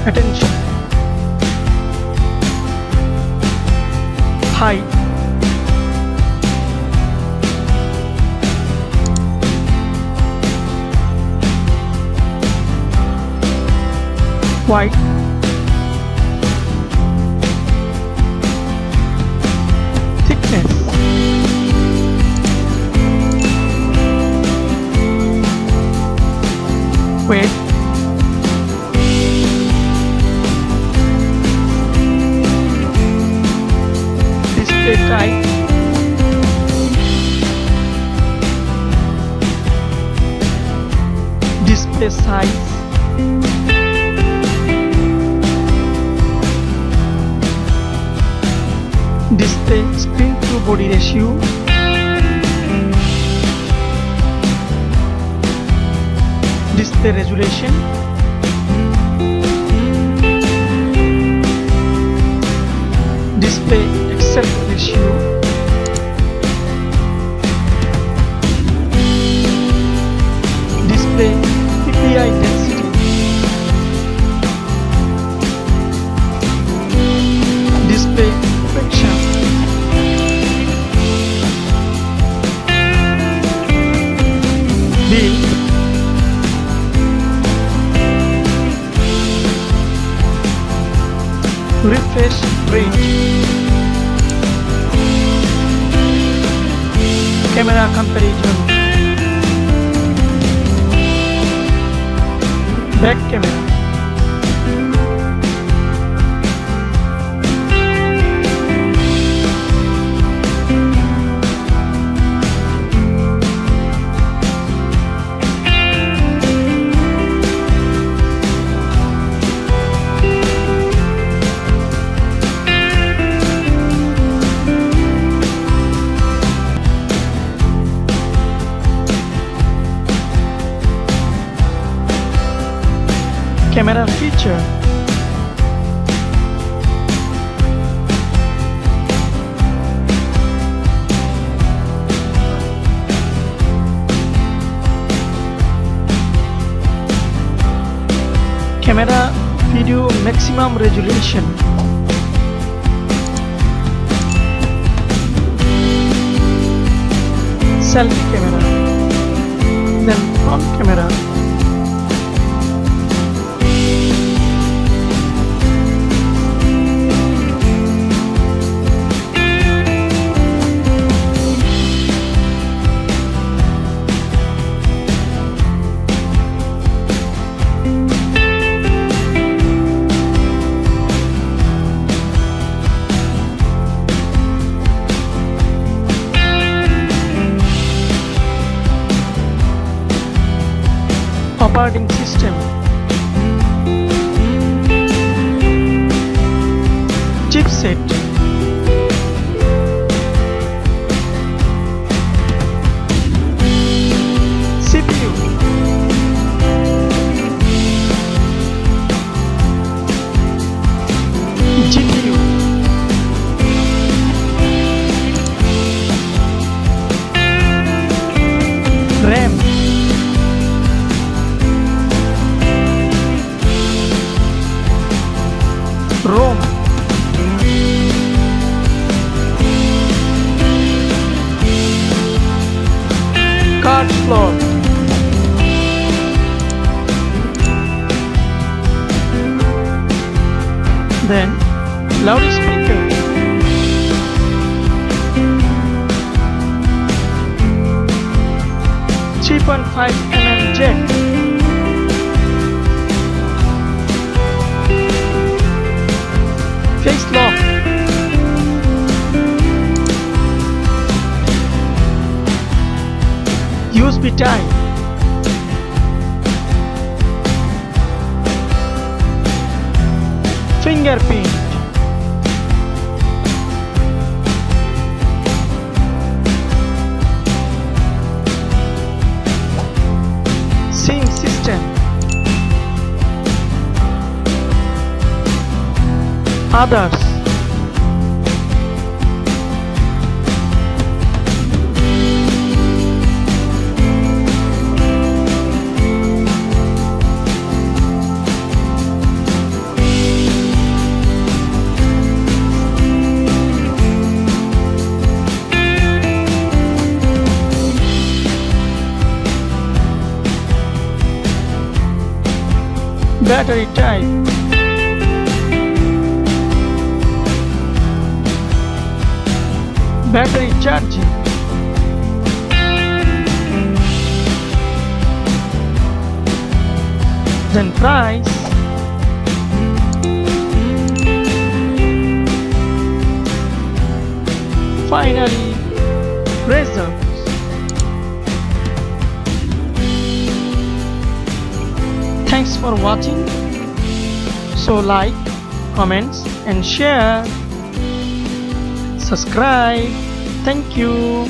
Attention. Height. Width. Thickness. Weight. Display type. Display size. Display screen to body ratio. Display resolution. Display aspect ratio. Display PPI density. Display friction. Build. Refresh rate. Camera comparison. Back camera. Camera feature. Camera video maximum resolution. Selfie camera. Then front camera. Operating system. Chipset. CPU. GPU. RAM. ROM. Card slot. Then loudspeaker. 3.5 mm jack. Face lock. USB type. Fingerprint. SIM system. Others. battery type, battery charging, then price, finally results. Thanks for watching. So like, comments and share. Subscribe. Thank you.